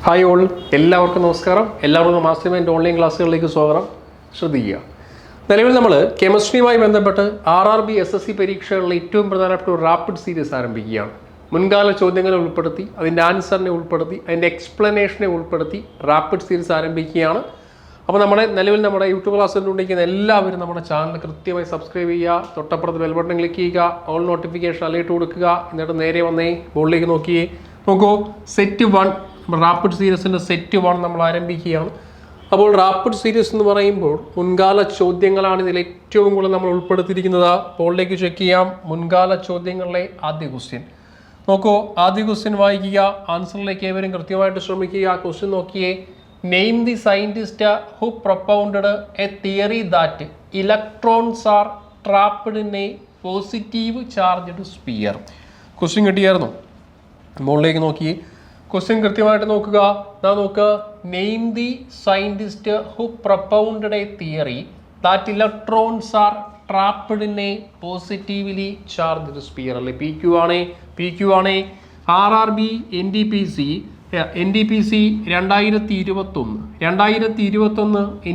Hi all, എല്ലാവർക്കും നമസ്കാരം. എല്ലാവർക്കും മാസ്റ്റർ മൈൻഡ് ഓൺലൈൻ ക്ലാസ്സുകളിലേക്ക് സ്വാഗതം. ശ്രദ്ധിക്കുക, നിലവിൽ നമ്മൾ കെമിസ്ട്രിയുമായി ബന്ധപ്പെട്ട് RRB SSC പരീക്ഷകളിലെ ഏറ്റവും പ്രധാനപ്പെട്ട ഒരു റാപ്പിഡ് സീരീസ് ആരംഭിക്കുകയാണ്. മുൻകാല ചോദ്യങ്ങളെ ഉൾപ്പെടുത്തി, അതിൻ്റെ ആൻസറിനെ ഉൾപ്പെടുത്തി, അതിൻ്റെ എക്സ്പ്ലനേഷനെ ഉൾപ്പെടുത്തി റാപ്പിഡ് സീരീസ് ആരംഭിക്കുകയാണ്. അപ്പോൾ നിലവിൽ നമ്മുടെ യൂട്യൂബ് ക്ലാസ്സിലുണ്ടെങ്കിൽ എല്ലാവരും നമ്മുടെ ചാനൽ കൃത്യമായി സബ്സ്ക്രൈബ് ചെയ്യുക, തൊട്ടപ്പുറത്ത് ബെൽ ബട്ടൺ ക്ലിക്ക് ചെയ്യുക, ഓൾ നോട്ടിഫിക്കേഷൻ അലേർട്ട് കൊടുക്കുക. എന്നിട്ട് നേരെ വന്നേ ബോർഡിലേക്ക് നോക്കൂ. സെറ്റ് 1 റാപ്പിഡ് സീരീസിൻ്റെ സെറ്റ് 1 നമ്മൾ ആരംഭിക്കുകയാണ്. അപ്പോൾ റാപ്പിഡ് സീരീസ് എന്ന് പറയുമ്പോൾ മുൻകാല ചോദ്യങ്ങളാണ് ഇതിൽ ഏറ്റവും കൂടുതൽ നമ്മൾ ഉൾപ്പെടുത്തിയിരിക്കുന്നത്. ബോർഡിലേക്ക് ചെക്ക് ചെയ്യാം. മുൻകാല ചോദ്യങ്ങളിലെ ആദ്യ ക്വസ്റ്റ്യൻ നോക്കൂ. ആദ്യ ക്വസ്റ്റ്യൻ വായിക്കുക, ആൻസറിലേക്ക് ഏവരും കൃത്യമായിട്ട് ശ്രമിക്കുക. ക്വസ്റ്റ്യൻ നോക്കിയേ. Name the scientist who propounded a theory that electrons are trapped in a positive charged sphere. Question കിട്ടിയായിരുന്നു. മുകളിലേക്ക് നോക്കി ക്വസ്റ്റ്യൻ കൃത്യമായിട്ട് നോക്കുക. Name the scientist who propounded a theory that electrons are trapped in a positively charged sphere. അല്ലെ PQ ആണ്. RRB NDPC 2021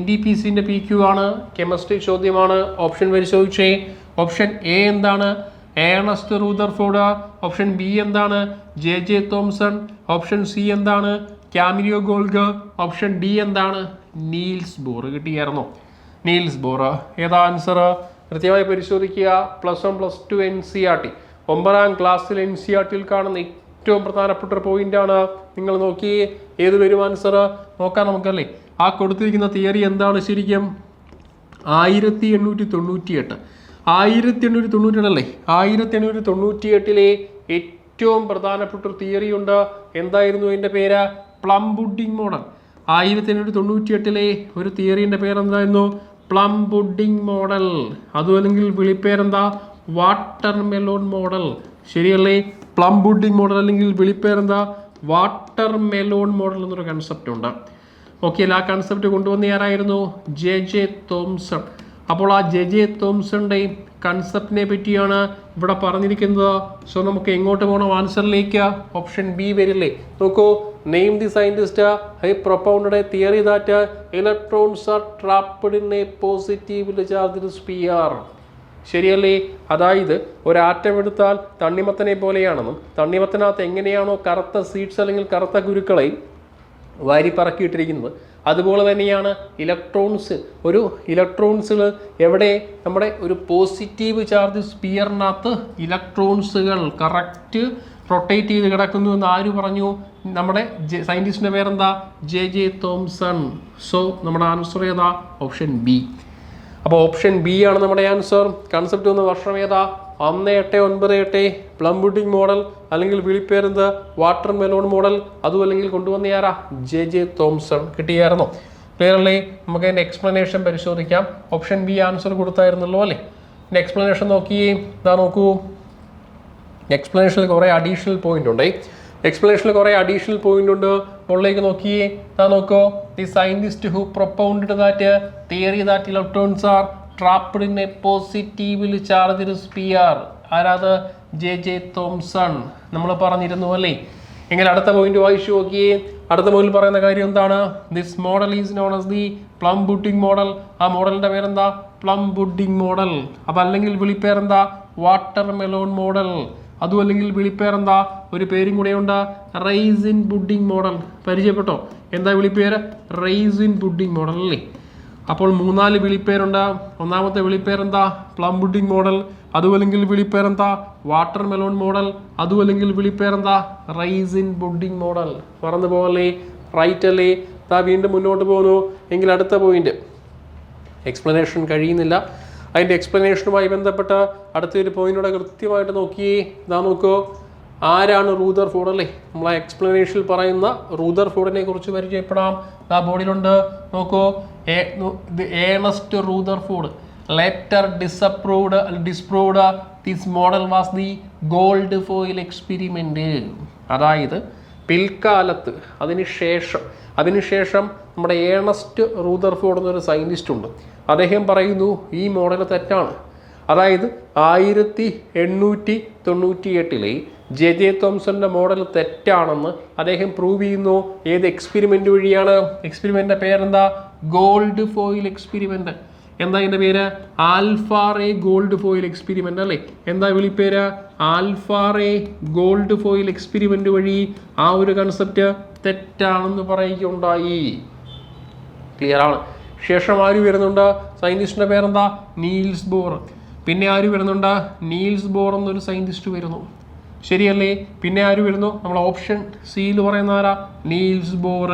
NDPCൻ്റെ PQ ആണ്. Chemistry ചോദ്യമാണ്. ഓപ്ഷൻ പരിശോധിച്ചേ. ഓപ്ഷൻ എ എന്താണ്? Ernest Rutherford. ഓപ്ഷൻ ബി എന്താണ്? JJ Thomson. ഓപ്ഷൻ സി എന്താണ്? കാമിലിയോ ഗോൾഗ്. Option D എന്താണ്? Niels Bohr. കിട്ടിയായിരുന്നോ? Niels Bohr. ഏതാ ആൻസർ? കൃത്യമായി പരിശോധിക്കുക. +1 +2 NCERT 9ാം ക്ലാസ്സിൽ NCERTയിൽ കാണുന്ന ഏറ്റവും പ്രധാനപ്പെട്ട ഒരു പോയിന്റാണ്. നിങ്ങൾ നോക്കി ഏത് വരും ആൻസർ നോക്കാം നമുക്കല്ലേ. ആ കൊടുത്തിരിക്കുന്ന തിയറി എന്താണ് ശരിക്കും? 1898 അല്ലേ? 1898 ഏറ്റവും പ്രധാനപ്പെട്ട ഒരു തിയറി ഉണ്ട്. എന്തായിരുന്നു അതിൻ്റെ പേര്? Plum pudding model. 1898 ഒരു തിയറിൻ്റെ പേരെന്തായിരുന്നു? Plum pudding model. അതും അല്ലെങ്കിൽ വിളിപ്പേരെന്താ? Watermelon model. ശരിയല്ലേ? പ്ലം പുഡിംഗ് മോഡൽ അല്ലെങ്കിൽ വിളിപ്പേരെന്താ? വാട്ടർ മെലോൺ മോഡൽ എന്നൊരു കൺസെപ്റ്റ് ഉണ്ട്. ഓക്കെ, ആ കൺസെപ്റ്റ് കൊണ്ടുവന്ന ആരായിരുന്നു? JJ Thomson. അപ്പോൾ ആ JJ തോംസണിൻ്റെ കൺസെപ്റ്റിനെ പറ്റിയാണ് ഇവിടെ പറഞ്ഞിരിക്കുന്നത്. സോ നമുക്ക് എങ്ങോട്ട് പോകണം? ആൻസറിലേക്ക്. ഓപ്ഷൻ ബി വരില്ലേ? നോക്കൂ. Name the scientist high propounded a theory that electrons are trapped in a positively charged sphere. ശരിയല്ലേ? അതായത് ഒരാറ്റം എടുത്താൽ തണ്ണിമത്തനെ പോലെയാണെന്നും തണ്ണിമത്തനകത്ത് എങ്ങനെയാണോ കറുത്ത സീഡ്സ് അല്ലെങ്കിൽ കറുത്ത കുരുക്കളെ വാരിപ്പറക്കിയിട്ടിരിക്കുന്നത്, അതുപോലെ തന്നെയാണ് ഇലക്ട്രോൺസുകൾ എവിടെ? നമ്മുടെ ഒരു പോസിറ്റീവ് ചാർജ് സ്പിയറിനകത്ത് ഇലക്ട്രോൺസുകൾ കറക്റ്റ് റൊട്ടേറ്റ് ചെയ്ത് കിടക്കുന്നു എന്ന് ആര് പറഞ്ഞു? നമ്മുടെ സയൻറ്റിസ്റ്റിൻ്റെ പേരെന്താ? JJ Thomson. സോ നമ്മുടെ ആൻസർ ഏതാ? Option B. അപ്പോൾ ഓപ്ഷൻ ബി ആണ് നമ്മുടെ ആൻസർ. കൺസെപ്റ്റ് വന്ന വർഷം ഏതാ? 1898 പ്ലം പുഡിംഗ് മോഡൽ അല്ലെങ്കിൽ വിളിപ്പേരെന്ത്? Water melon model. അതും അല്ലെങ്കിൽ കൊണ്ടുവന്ന ആരാ? JJ Thomson. കിട്ടിയായിരുന്നോ? ക്ലിയർ അല്ലേ? നമുക്ക് അതിൻ്റെ എക്സ്പ്ലനേഷൻ പരിശോധിക്കാം. ഓപ്ഷൻ ബി ആൻസർ കൊടുത്തായിരുന്നല്ലോ അല്ലേ? പിന്നെ എക്സ്പ്ലനേഷൻ നോക്കിയേ. നോക്കൂ. എക്സ്പ്ലനേഷനിൽ കുറേ അഡീഷണൽ പോയിന്റ് ഉണ്ട്. മുകളിലേക്ക് നോക്കിയേ. നോക്കൂ. The scientist who propounded that theory that electrons are trapped in a positively charged sphere. ആരാത്? JJ Thomson. നമ്മൾ പറഞ്ഞിരുന്നു അല്ലേ? എങ്ങനെ? അടുത്ത പോയിന്റ് വായിച്ചു നോക്കിയേ. അടുത്ത പോയിന്റ് പറയുന്ന കാര്യം എന്താണ്? This model is known as the plum pudding model. ആ മോഡലിന്റെ പേരെന്താ? Plum pudding model. അപ്പം അല്ലെങ്കിൽ വിളിപ്പേരെന്താ? Watermelon model. അതും അല്ലെങ്കിൽ വിളിപ്പേരെന്താ? ഒരു പേരും കൂടെയുണ്ട്, റൈസിൻ പുഡിംഗ് മോഡൽ. പരിചയപ്പെട്ടോ? എന്താ വിളിപ്പേര്? റൈസിൻ പുഡിംഗ് മോഡൽ അല്ലേ? അപ്പോൾ 3-4 വിളിപ്പേരുണ്ട്. ഒന്നാമത്തെ വിളിപ്പേരെന്താ? Plum pudding model. അതും അല്ലെങ്കിൽ വിളിപ്പേരെന്താ? Watermelon model. അതും അല്ലെങ്കിൽ വിളിപ്പേരെന്താ? Raisen pudding model. മറന്നു പോകല്ലേ? റൈറ്റ് അല്ലേ? വീണ്ടും മുന്നോട്ട് പോകുന്നു. എങ്കിൽ അടുത്ത പോയിന്റ് എക്സ്പ്ലനേഷൻ കഴിയുന്നില്ല. അതിൻ്റെ എക്സ്പ്ലനേഷനുമായി ബന്ധപ്പെട്ട അടുത്തൊരു പോയിന്റോടെ കൃത്യമായിട്ട് നോക്കിയേ. നോക്കൂ. ആരാണ് റൂദർഫോർഡ് അല്ലേ? നമ്മളെ എക്സ്പ്ലനേഷനിൽ പറയുന്ന റൂദർഫോർഡിനെ കുറിച്ച് പരിചയപ്പെടാം. ബോർഡിലുണ്ട്. നോക്കൂ. Ernest Rutherford later disproved this model was the gold foil experiment. അതായത് പിൽക്കാലത്ത് അതിനുശേഷം നമ്മുടെ ഏണസ്റ്റ് റൂദർഫോർഡ് എന്നൊരു സയൻറ്റിസ്റ്റ് ഉണ്ട്. അദ്ദേഹം പറയുന്നു ഈ മോഡൽ തെറ്റാണ്. അതായത് 1898 ജെ തോംസന്റെ മോഡൽ തെറ്റാണെന്ന് അദ്ദേഹം പ്രൂവ് ചെയ്യുന്നു. ഏത് എക്സ്പെരിമെന്റ് വഴിയാണ്? എക്സ്പെരിമെന്റിന്റെ പേരെന്താ? Gold foil experiment. എന്താ ഇതിന്റെ പേര്? ആൽഫാറേ ഗോൾഡ് ഫോയിൽ എക്സ്പെരിമെന്റ് അല്ലേ? എന്താ വിളിപ്പേര്? ആൽഫാറേ ഗോൾഡ് ഫോയിൽ എക്സ്പെരിമെന്റ് വഴി ആ ഒരു കൺസെപ്റ്റ് തെറ്റാണെന്ന് പറയുകയുണ്ടായി. ക്ലിയർ ആണ്. ശേഷം ആര് വരുന്നുണ്ട്? സയന്റിസ്റ്റിന്റെ പേരെന്താ? Niels Bohr. പിന്നെ ആര് വരുന്നുണ്ട്? നീൽസ് ബോർ എന്നൊരു സയന്റിസ്റ്റ് വരുന്നു. ശരിയല്ലേ? പിന്നെ ആര് വരുന്നു? നമ്മൾ ഓപ്ഷൻ സിയിൽ പറയുന്ന ആരാ? Niels Bohr.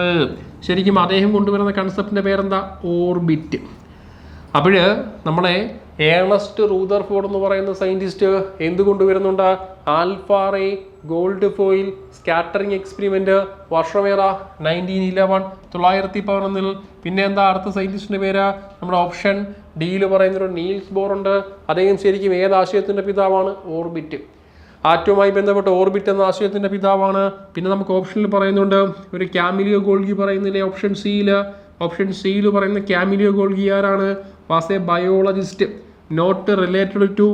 ശരിക്കും അദ്ദേഹം കൊണ്ടുവരുന്ന കൺസെപ്റ്റിന്റെ പേരെന്താ? ഓർബിറ്റ്. അപ്പോഴ് നമ്മളെ ഏണസ്റ്റ് റൂദർഫോർഡ് എന്ന് പറയുന്ന സയന്റിസ്റ്റ് എന്ത് കൊണ്ടുവരുന്നുണ്ട്? ആൽഫാറേ ഗോൾഡ് ഫോയിൽ സ്കാറ്ററിംഗ് എക്സ്പെരിമെന്റ്. വർഷമേതാ? 1911, 1911. പിന്നെ എന്താ അടുത്ത സയന്റിസ്റ്റിന്റെ പേര്? നമ്മുടെ ഓപ്ഷൻ ഡിയിൽ പറയുന്നൊരു നീൽസ് ബോർ ഉണ്ട്. അദ്ദേഹം ശരിക്കും ഏത് ആശയത്തിന്റെ പിതാവാണ്? ഓർബിറ്റ്. ആറ്റവുമായി ബന്ധപ്പെട്ട ഓർബിറ്റ് എന്ന ആശയത്തിന്റെ പിതാവാണ്. പിന്നെ നമുക്ക് ഓപ്ഷനിൽ പറയുന്നുണ്ട് ഒരു കാമിലിയോ ഗോൾഗി പറയുന്നില്ലേ ഓപ്ഷൻ സിയിൽ പറയുന്ന കാമിലിയോ ഗോൾഗി ആരാണ്? Was a biologist, not related to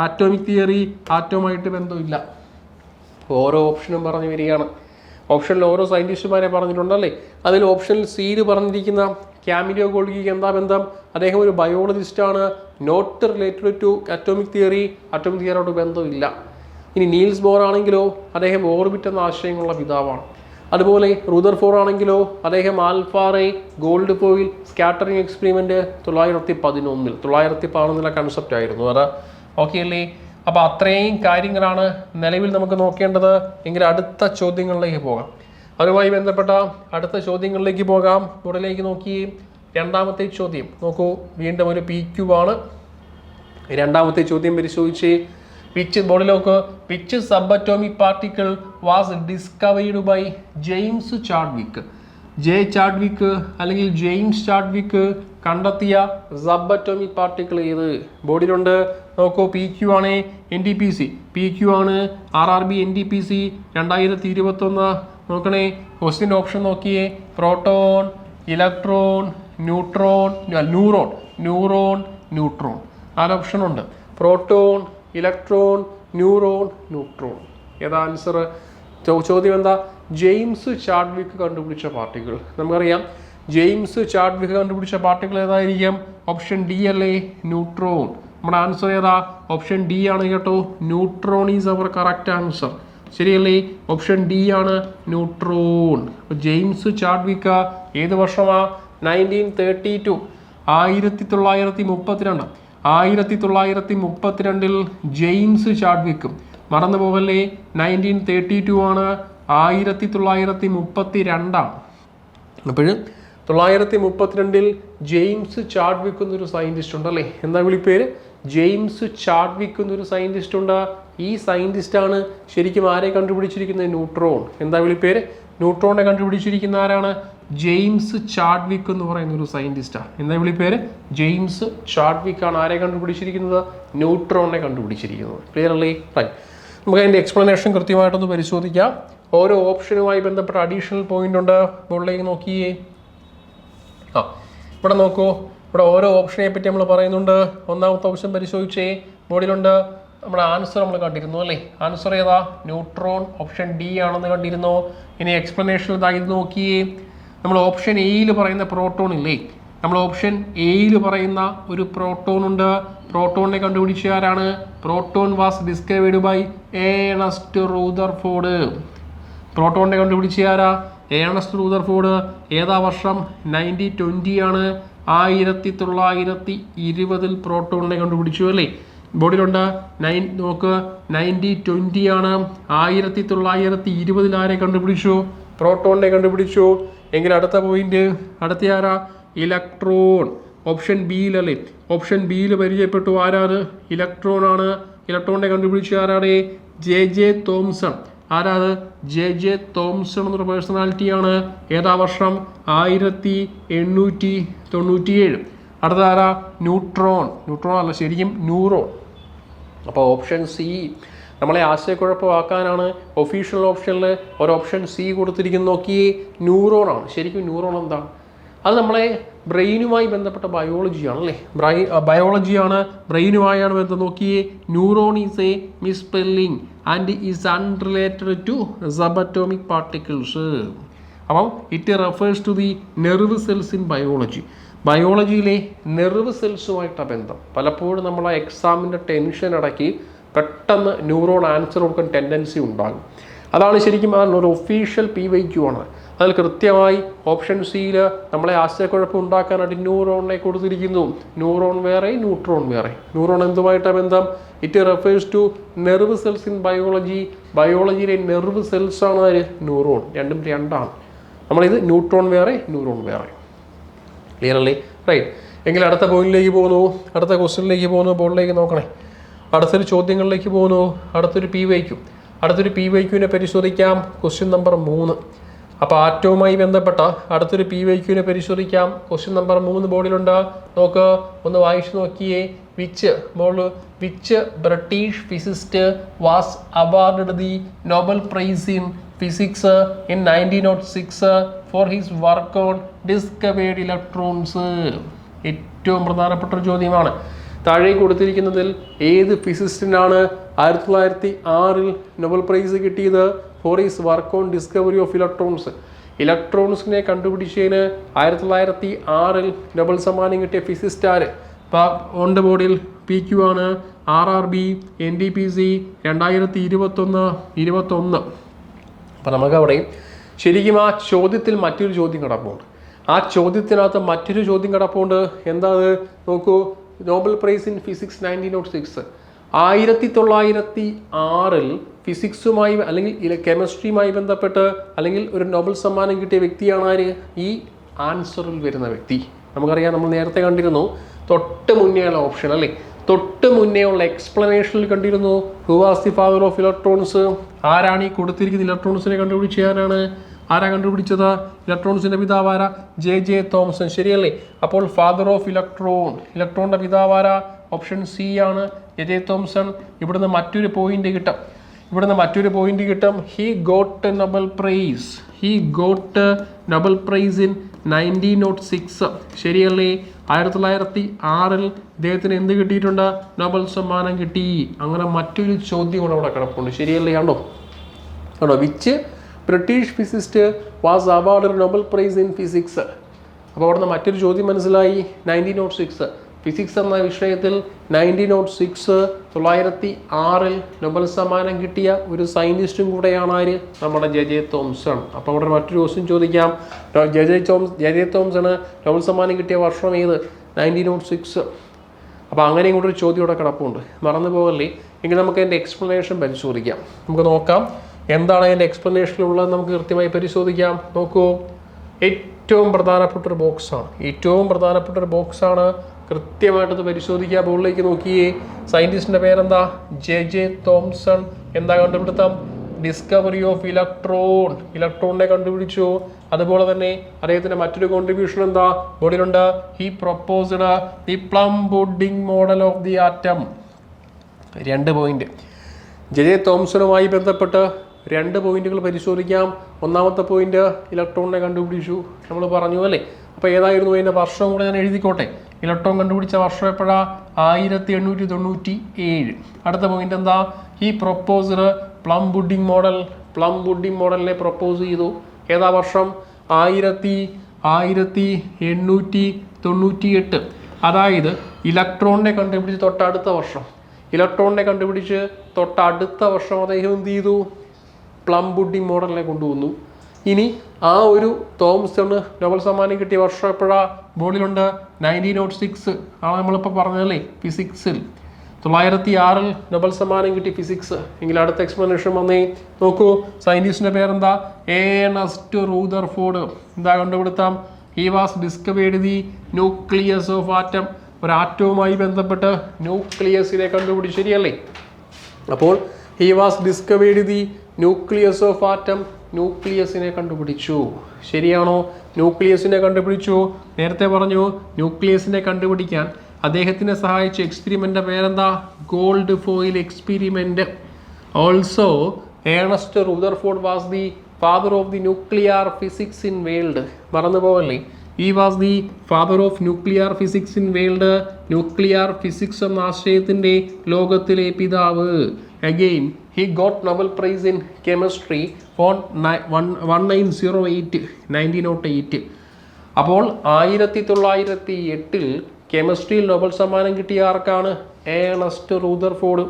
atomic theory. ആറ്റവുമായിട്ട് ബന്ധമില്ല. ഓരോ ഓപ്ഷനും പറഞ്ഞു വരികയാണ്. ഓപ്ഷനിൽ ഓരോ സയന്റിസ്റ്റുമാരെ പറഞ്ഞിട്ടുണ്ടല്ലേ? അതിൽ ഓപ്ഷനിൽ സിയിൽ പറഞ്ഞിരിക്കുന്ന കാമിലിയോ ഗോൾഗിക്ക് എന്താ ബന്ധം? അദ്ദേഹം ഒരു ബയോളജിസ്റ്റാണ്, not related to atomic theory. Atomic തിയറിയോട് ബന്ധമില്ല. ഇനി നീൽസ് ബോർ ആണെങ്കിലോ അദ്ദേഹം ഓർബിറ്റ് എന്ന ആശയങ്ങളുള്ള പിതാവാണ്. അതുപോലെ റൂദർഫോർഡ് ആണെങ്കിലോ അദ്ദേഹം alpha ray gold foil scattering experiment 1911 concept ആയിരുന്നു അത്. ഓക്കെ അല്ലേ? അപ്പോൾ അത്രയും കാര്യങ്ങളാണ് നിലവിൽ നമുക്ക് നോക്കേണ്ടത്. എങ്കിൽ അടുത്ത ചോദ്യങ്ങളിലേക്ക് പോകാം. അതുമായി ബന്ധപ്പെട്ട അടുത്ത ചോദ്യങ്ങളിലേക്ക് പോകാം. ബോർഡിലേക്ക് നോക്കി രണ്ടാമത്തെ ചോദ്യം നോക്കൂ. വീണ്ടും ഒരു PQ ആണ്. രണ്ടാമത്തെ ചോദ്യം പരിശോധിച്ച് which subatomic particle was discovered by James Chadwick. Chadwick അല്ലെങ്കിൽ ജെയിംസ് ചാഡ്വിക്ക് കണ്ടെത്തിയ സബറ്റോമിക് പാർട്ടിക്കിൾ ഏത്? ബോർഡിലുണ്ട് നോക്കൂ. PQ ആണ്, NTPC. PQ ആണ്, RRB NTPC 2021. നോക്കണേ ക്വസ്റ്റ്യൻ ഓപ്ഷൻ നോക്കിയേ. Proton, electron, neutron. 4 ഓപ്ഷൻ ഉണ്ട്. Proton, electron, neutron. ഏതാ ആൻസർ? ചോദ്യം എന്താ? ജെയിംസ് ചാഡ്വിക്ക് കണ്ടുപിടിച്ച പാർട്ടിക്കിൾ. നമുക്കറിയാം ജെയിംസ് ചാഡ്വിക്ക് കണ്ടുപിടിച്ച പാർട്ടിക്കിൾ ഏതായിരിക്കും? ഓപ്ഷൻ ഡി അല്ലേ? ന്യൂട്രോൺ. നമ്മുടെ ആൻസർ ഏതാ? ഓപ്ഷൻ ഡി ആണ് കേട്ടോ. Neutron is our correct answer. ശരിയല്ലേ? ഓപ്ഷൻ ഡി ആണ് ന്യൂട്രോൺ. ജെയിംസ് ചാഡ്വിക്ക് ഏത് വർഷമാ? 1932. 1932. 1932 ജെയിംസ് ചാഡ്വിക്കും. മറന്നു പോകല്ലേ, 1932 ആണ്. 1932 അപ്പോൾ 1932 ജെയിംസ് ചാഡ്വിക്ക് എന്നൊരു സയന്റിസ്റ്റ് ഉണ്ടല്ലേ? എന്താ വിളിപ്പേര്? ജെയിംസ് ചാഡ്വിക്ക് എന്നൊരു സയന്റിസ്റ്റ് ഉണ്ട്. ഈ സയന്റിസ്റ്റാണ് ശരിക്കും ആരെ കണ്ടുപിടിച്ചിരിക്കുന്നത്? ന്യൂട്രോൺ. എന്താ വിളിപ്പേര്? ന്യൂട്രോണിനെ കണ്ടുപിടിച്ചിരിക്കുന്ന ആരാണ്? ജെയിംസ് ചാഡ്വിക്ക് എന്ന് പറയുന്ന ഒരു സയന്റിസ്റ്റാണ്. എന്താ വിളിപ്പേര്? ജെയിംസ് ചാഡ്വിക്ക് ആണ് ആരെ കണ്ടുപിടിച്ചിരിക്കുന്നത്? ന്യൂട്രോണിനെ കണ്ടുപിടിച്ചിരിക്കുന്നത്. ക്ലിയർ അല്ലേ? റൈറ്റ്. നമുക്ക് അതിൻ്റെ എക്സ്പ്ലനേഷൻ കൃത്യമായിട്ടൊന്ന് പരിശോധിക്കാം. ഓരോ ഓപ്ഷനുമായി ബന്ധപ്പെട്ട അഡീഷണൽ പോയിന്റ് ഉണ്ട്. ബോർഡിലേക്ക് നോക്കിയേ. ഇവിടെ നോക്കൂ. ഇവിടെ ഓരോ ഓപ്ഷനെ പറ്റി നമ്മൾ പറയുന്നുണ്ട്. ഒന്നാമത്തെ ഓപ്ഷൻ പരിശോധിച്ചേ. ബോർഡിലുണ്ട്. നമ്മുടെ ആൻസർ നമ്മൾ കണ്ടിരുന്നു അല്ലേ? ആൻസർ ഏതാ? ന്യൂട്രോൺ. ഓപ്ഷൻ ഡി ആണെന്ന് കണ്ടിരുന്നു. ഇനി എക്സ്പ്ലനേഷൻ ഇതായത് നോക്കിയേ. നമ്മൾ ഓപ്ഷൻ എയിൽ പറയുന്ന പ്രോട്ടോൺ ഇല്ലേ? നമ്മൾ ഓപ്ഷൻ എയിൽ പറയുന്ന ഒരു പ്രോട്ടോൺ ഉണ്ട്. പ്രോട്ടോണിനെ കണ്ടുപിടിച്ച ആരാണ്? Proton was discovered by Ernest Rutherford. പ്രോട്ടോണിനെ കണ്ടുപിടിച്ച ആരാ? Ernest Rutherford. ഏതാ വർഷം? 1920 ആണ്. 1920 പ്രോട്ടോണിനെ കണ്ടുപിടിച്ചു അല്ലേ? ബോർഡിലുണ്ട്. നോക്ക്, 1920 ആണ്. 1920 ആരെ കണ്ടുപിടിച്ചു? പ്രോട്ടോണിനെ കണ്ടുപിടിച്ചു. എങ്കിൽ അടുത്ത പോയിന്റ്, അടുത്ത ആരാ? ഇലക്ട്രോൺ. ഓപ്ഷൻ ബിയിലല്ലേ? ഓപ്ഷൻ ബിയിൽ പരിചയപ്പെട്ടു. ആരാണ്? ഇലക്ട്രോൺ ആണ്. ഇലക്ട്രോണിനെ കണ്ടുപിടിച്ച ആരാണ്? J Thomson. ആരാണ്? ജെ തോംസൺ എന്നൊരു പേഴ്സണാലിറ്റിയാണ്. ഏതാ വർഷം? 1897. അടുത്ത ആരാ? ന്യൂട്രോൺ അല്ല, ശരിക്കും ന്യൂറോൺ. അപ്പോൾ ഓപ്ഷൻ സി നമ്മളെ ആശയക്കുഴപ്പമാക്കാനാണ് ഒഫീഷ്യൽ ഓപ്ഷനിൽ ഒരു ഓപ്ഷൻ സി കൊടുത്തിരിക്കുന്നത്. നോക്കിയേ, ന്യൂറോൺ ആണ്. ശരിക്കും ന്യൂറോൺ എന്താണ്? അത് നമ്മളെ ബ്രെയിനുമായി ബന്ധപ്പെട്ട ബയോളജിയാണ് അല്ലേ. ബയോളജിയാണ്, ബ്രെയിനുമായാണ് ബന്ധം. നോക്കിയേ, neuron is a misspelling and is unrelated to subatomic particles. അപ്പം it refers to the nerve cells in biology. ബയോളജിയിലെ നെർവ് സെൽസുമായിട്ടാണ് ബന്ധം. പലപ്പോഴും നമ്മൾ ആ എക്സാമിൻ്റെ ടെൻഷൻ അടക്കി പെട്ടെന്ന് ന്യൂറോൺ ആൻസർ കൊടുക്കാൻ ടെൻഡൻസി ഉണ്ടാകും. അതാണ് ശരിക്കും ഒരു ഒഫീഷ്യൽ PYQ ആണ്. അതിൽ കൃത്യമായി ഓപ്ഷൻ സിയിൽ നമ്മളെ ആശയക്കുഴപ്പം ഉണ്ടാക്കാനായിട്ട് ന്യൂറോണിനെ കൊടുത്തിരിക്കുന്നു. ന്യൂറോൺ വേറെ, ന്യൂട്രോൺ വേറെ. ന്യൂറോൺ എന്തുമായിട്ടാണ് ബന്ധം? It refers to nerve cells in biology. ബയോളജിയിലെ നെർവ് സെൽസ് ആണ് ആര്? ന്യൂറോൺ. രണ്ടും രണ്ടാണ്. നമ്മളിത് ന്യൂട്രോൺ വേറെ, ന്യൂറോൺ വേറെ. ക്ലിയർ അല്ലേ? റൈറ്റ്. എങ്കിൽ അടുത്ത പോയിന്റിലേക്ക് പോകുന്നു, അടുത്ത ക്വസ്റ്റ്യനിലേക്ക് പോകുന്നു. ബോർഡിലേക്ക് നോക്കണേ. അടുത്തൊരു ചോദ്യങ്ങളിലേക്ക് പോകുന്നു. അടുത്തൊരു PYQ പരിശോധിക്കാം. Question number 3. അപ്പോൾ ആറ്റവുമായി ബന്ധപ്പെട്ട അടുത്തൊരു PYQ പരിശോധിക്കാം. ക്വസ്റ്റ്യൻ നമ്പർ 3 ബോർഡിലുണ്ട്. നോക്ക്, ഒന്ന് വായിച്ചു നോക്കിയേ. Which British physicist was awarded the Nobel prize in physics in 1906 for his work on discovered electrons? ഏറ്റവും പ്രധാനപ്പെട്ട ഒരു ചോദ്യമാണ്. താഴെ കൊടുത്തിരിക്കുന്നതിൽ ഏത് ഫിസിസ്റ്റിനാണ് 1906 നൊബൽ പ്രൈസ് കിട്ടിയത്? For his work on discovery of electrons. ഇലക്ട്രോൺസിനെ കണ്ടുപിടിച്ചതിന് 1906 നൊബൽ സമ്മാനം കിട്ടിയ ഫിസിസ്റ്റ് ആര്? ഓൺ ദ ബോർഡിൽ PQ ആണ്. RRB, NTPC 2021. അപ്പം നമുക്കവിടെ ശരിക്കും ആ ചോദ്യത്തിൽ മറ്റൊരു ചോദ്യം കിടപ്പുണ്ട്. ആ ചോദ്യത്തിനകത്ത് മറ്റൊരു ചോദ്യം കിടപ്പുണ്ട്. എന്താ അത്? നോക്കൂ, നോബൽ പ്രൈസ് ഇൻ ഫിസിക്സ് 1906. 1906 ഫിസിക്സുമായി അല്ലെങ്കിൽ കെമിസ്ട്രിയുമായി ബന്ധപ്പെട്ട് അല്ലെങ്കിൽ ഒരു നോബൽ സമ്മാനം കിട്ടിയ വ്യക്തിയാണ് ആര്? ഈ ആൻസറിൽ വരുന്ന വ്യക്തി. നമുക്കറിയാം, നമ്മൾ നേരത്തെ കണ്ടിരുന്നു തൊട്ട് മുന്നേയുള്ള ഓപ്ഷൻ അല്ലേ, തൊട്ട് മുന്നേ ഉള്ള എക്സ്പ്ലനേഷനിൽ കണ്ടിരുന്നു who was the father of electrons. ആരാണ് ഈ കൊടുത്തിരിക്കുന്ന ഇലക്ട്രോൺസിനെ കണ്ടുപിടിച്ചത്? ആരാ കണ്ടുപിടിച്ചത്? ഇലക്ട്രോൺസിന്റെ പിതാവാര? JJ Thomson. ശരിയല്ലേ? അപ്പോൾ ഫാദർ ഓഫ് ഇലക്ട്രോണിന്റെ പിതാവാര? ഓപ്ഷൻ സി ആണ്, JJ തോംസൺ. ഇവിടുന്ന് മറ്റൊരു പോയിന്റ് കിട്ടും. He got Nobel prize in 1906. ശരിയല്ലേ? 1906 ഇദ്ദേഹത്തിന് എന്ത് കിട്ടിയിട്ടുണ്ട്? നൊബൽ സമ്മാനം കിട്ടി. അങ്ങനെ മറ്റൊരു ചോദ്യം കൂടെ അവിടെ കിടപ്പുണ്ട്. ശരിയല്ലേ? ആണോ? Which British physicist was award Nobel prize in physics? അപ്പോൾ അവിടുന്ന് മറ്റൊരു ചോദ്യം മനസ്സിലായി. 1906 ഫിസിക്സ് എന്ന വിഷയത്തിൽ 1906 നൊബൽ സമ്മാനം കിട്ടിയ ഒരു സയൻറ്റിസ്റ്റും കൂടെയാണ് ആര്? നമ്മുടെ JJ തോംസൺ. അപ്പോൾ അവിടെ മറ്റൊരു ക്വസ്റ്റ്യൻ ചോദിക്കാം. JJ തോംസണ് നൊബൽ സമ്മാനം കിട്ടിയ വർഷം ഏത്? 1906. അപ്പോൾ അങ്ങനെയും കൂടെ ഒരു ചോദ്യം ഇവിടെ കിടപ്പുണ്ട്. മറന്നു പോകല്ലേ? എങ്കിൽ നമുക്ക് അതിൻ്റെ എക്സ്പ്ലനേഷൻ പരിശോധിക്കാം. നമുക്ക് നോക്കാം എന്താണ് അതിൻ്റെ എക്സ്പ്ലനേഷനിലുള്ളത്. നമുക്ക് കൃത്യമായി പരിശോധിക്കാം. നോക്കൂ, ഏറ്റവും പ്രധാനപ്പെട്ട ഒരു ബോക്സാണ്. കൃത്യമായിട്ടത് പരിശോധിക്കുക. ബോർഡിലേക്ക് നോക്കിയേ. സയൻറ്റിസ്റ്റിൻ്റെ പേരെന്താ? JJ Thomson. എന്താ കണ്ടുപിടുത്തം? ഡിസ്കവറി ഓഫ് ഇലക്ട്രോണിനെ കണ്ടുപിടിച്ചു. അതുപോലെ തന്നെ അദ്ദേഹത്തിൻ്റെ മറ്റൊരു കോൺട്രിബ്യൂഷൻ എന്താ? ബോർഡിലുണ്ട്. He proposed the plum pudding model of the atom. 2 point. JJ തോംസണുമായി ബന്ധപ്പെട്ട് 2 പോയിന്റുകൾ പരിശോധിക്കാം. ഒന്നാമത്തെ പോയിന്റ്, ഇലക്ട്രോണിനെ കണ്ടുപിടിച്ചു, നമ്മൾ പറഞ്ഞു അല്ലേ. അപ്പോൾ ഏതായിരുന്നു അതിൻ്റെ വർഷം കൂടെ ഞാൻ എഴുതിക്കോട്ടെ. ഇലക്ട്രോൺ കണ്ടുപിടിച്ച വർഷം എപ്പോഴാ? 1897. അടുത്ത പോയിന്റ് എന്താ? ഹി പ്രൊപ്പോസ്ഡ് പ്ലം പുഡിംഗ് മോഡലിനെ പ്രൊപ്പോസ് ചെയ്തു. ഏതാ വർഷം? 1898. അതായത് ഇലക്ട്രോണിനെ കണ്ടുപിടിച്ച് തൊട്ടടുത്ത വർഷം അദ്ദേഹം എന്ത് ചെയ്തു? പ്ലം പുഡിംഗ് മോഡലിനെ കൊണ്ടുവന്നു. ഇനി ആ ഒരു തോംസണ് നൊബൽ സമ്മാനം കിട്ടിയ വർഷം എപ്പോഴാ? ബോർഡിലുണ്ട്. 1906 ആണ് നമ്മളിപ്പോൾ പറഞ്ഞതല്ലേ ഫിസിക്സിൽ. 1906 നൊബൽ സമ്മാനം കിട്ടി ഫിസിക്സ്. എങ്കിൽ അടുത്ത എക്സ്പ്ലനേഷൻ വന്നേ. നോക്കൂ, സയൻറ്റിസ്റ്റിൻ്റെ പേരെന്താ? Ernest Rutherford. എന്താ കണ്ടുപിടുത്തം? He was discovered the nucleus of atom. ഒരു ആറ്റവുമായി ബന്ധപ്പെട്ട് ന്യൂക്ലിയസിനെ കണ്ടുപിടിച്ചു. ശരിയല്ലേ? അപ്പോൾ he was discovered the nucleus of atom. ന്യൂക്ലിയസിനെ കണ്ടുപിടിച്ചു. ശരിയാണോ? ന്യൂക്ലിയസിനെ കണ്ടുപിടിച്ചു. നേരത്തെ പറഞ്ഞു ന്യൂക്ലിയസിനെ കണ്ടുപിടിക്കാൻ അദ്ദേഹത്തിനെ സഹായിച്ച എക്സ്പെരിമെൻ്റ് പേരെന്താ? Gold foil experiment. Also Ernest Rutherford was the father of the nuclear physics in world. മറന്നു പോകല്ലേ? He was the father of nuclear physics in world. Nuclear physics എന്ന ആശയത്തിൻ്റെ ലോകത്തിലെ പിതാവ്. Again, he got Nobel Prize in Chemistry on 1908. അപ്പോൾ 1908 കെമിസ്ട്രിയിൽ Nobel സമ്മാനം കിട്ടിയ ആർക്കാണ്? Ernest Rutherford.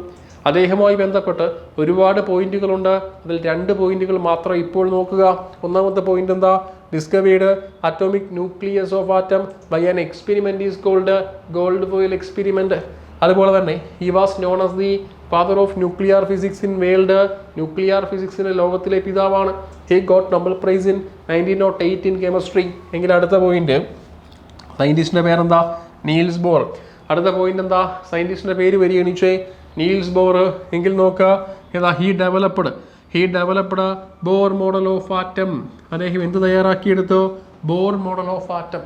അദ്ദേഹവുമായി ബന്ധപ്പെട്ട് ഒരുപാട് പോയിന്റുകളുണ്ട്. അതിൽ 2 പോയിന്റുകൾ മാത്രം ഇപ്പോൾ നോക്കുക. ഒന്നാമത്തെ പോയിന്റ് എന്താ? Discovered atomic nucleus of atom by an experiment is called gold foil experiment. അതുപോലെ തന്നെ he was known as the father of nuclear physics in world. Nuclear ഫിസിക്സിന്റെ ലോകത്തിലെ പിതാവാണ്. He got Nobel prize in 1908 in chemistry. എങ്കിൽ അടുത്ത point, സയന്റിസ്റ്റിന്റെ പേരെന്താ? Niels Bohr. അടുത്ത point എന്താ? സയന്റിസ്റ്റിന്റെ പേര് പരിഗണിച്ചേ, നീൽസ് ബോർ. എങ്കിൽ നോക്കുക ഏതാ? He developed Bohr model of atom. അദ്ദേഹം എന്ത് തയ്യാറാക്കിയെടുത്തു? Bohr model of atom.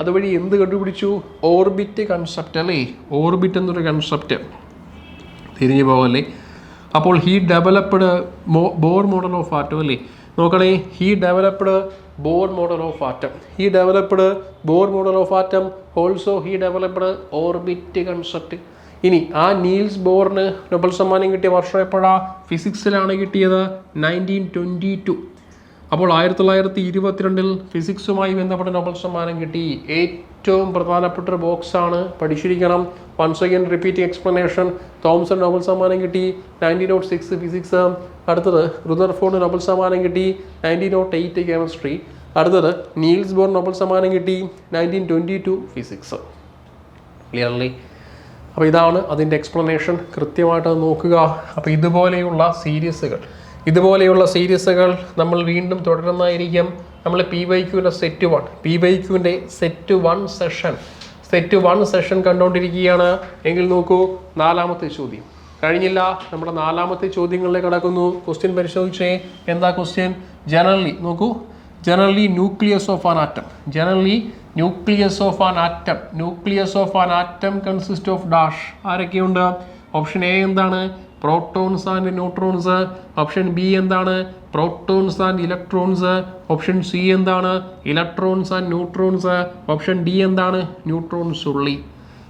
അതുവഴി എന്ത് കണ്ടുപിടിച്ചു? ഓർബിറ്റ് കൺസെപ്റ്റ് അല്ലേ? ഓർബിറ്റ് എന്നൊരു കൺസെപ്റ്റ് തിരിഞ്ഞു പോകല്ലേ. അപ്പോൾ he developed Bohr model of atom അല്ലേ? നോക്കണേ, he developed Bohr model of atom. He developed Bohr model of atom. Also he developed orbit concept. ഇനി ആ നീൽസ് ബോറിന് നൊബൽ സമ്മാനം കിട്ടിയ വർഷം എപ്പോഴാണ്? ഫിസിക്സിലാണ് കിട്ടിയത്, 1922. അപ്പോൾ 1922 ഫിസിക്സുമായി ബന്ധപ്പെട്ട നൊബൽ സമ്മാനം കിട്ടി. ഏറ്റവും പ്രധാനപ്പെട്ട ഒരു ബോക്സാണ്, പഠിച്ചിരിക്കണം. Once again repeating explanation. Thomson Nobel സമ്മാനം കിട്ടി 1906 ഫിസിക്സ്. അടുത്തത് റുദർഫോർഡ് നൊബൽ സമ്മാനം കിട്ടി 1908 കെമിസ്ട്രി. അടുത്തത് നീൽസ് ബോർ നൊബൽ സമ്മാനം കിട്ടി 1922 ഫിസിക്സ്. ക്ലിയർലി? അപ്പോൾ ഇതാണ് അതിൻ്റെ എക്സ്പ്ലനേഷൻ. കൃത്യമായിട്ട് നോക്കുക. അപ്പോൾ ഇതുപോലെയുള്ള സീരീസുകൾ നമ്മൾ വീണ്ടും തുടരുന്നതായിരിക്കും. നമ്മൾ PYQൻ്റെ സെറ്റ് 1 സെഷൻ കണ്ടുകൊണ്ടിരിക്കുകയാണ്. എങ്കിൽ നോക്കൂ, 4ാമത്തെ ചോദ്യം കഴിഞ്ഞില്ല. നമ്മുടെ 4ാമത്തെ ചോദ്യങ്ങളിലേക്ക് കടക്കുന്നു. ക്വസ്റ്റ്യൻ പരിശോധിച്ചേ. എന്താ question? Generally nucleus of an atom consist of dash. ആരൊക്കെയുണ്ട്? ഓപ്ഷൻ എ എന്താണ്? Protons and neutrons. Option B എന്താണ്? Protons and electrons. Option C എന്താണ്? Electrons and neutrons. Option D എന്താണ്? Neutrons only.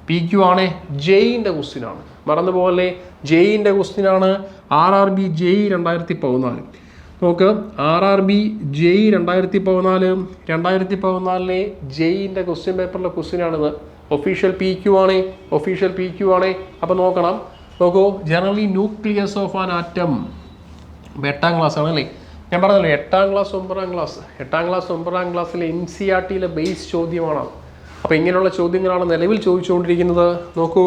PQ ആണ്. ജെയിൻ്റെ ക്വസ്റ്റ്യൻ ആണ്, മറന്നുപോലെ. ജെയിൻ്റെ ക്വസ്റ്റ്യൻ ആണ്. RRB JEE 2014. നോക്ക്, RRB JEE 2014 ജെയിൻ്റെ ക്വസ്റ്റ്യൻ പേപ്പറിലെ ക്വസ്റ്റ്യൻ ആണിത്. ഒഫീഷ്യൽ PQ ആണ്. അപ്പോൾ നോക്കൂ, generally nucleus of an atom. 8ാം class ആണ് അല്ലേ? ഞാൻ പറഞ്ഞല്ലോ 8ാം ക്ലാസ് 9ാം ക്ലാസ്സിലെ NCERTയിലെ ബേസ് ചോദ്യമാണ്. അപ്പോൾ ഇങ്ങനെയുള്ള ചോദ്യങ്ങളാണ് നിലവിൽ ചോദിച്ചുകൊണ്ടിരിക്കുന്നത്. നോക്കൂ,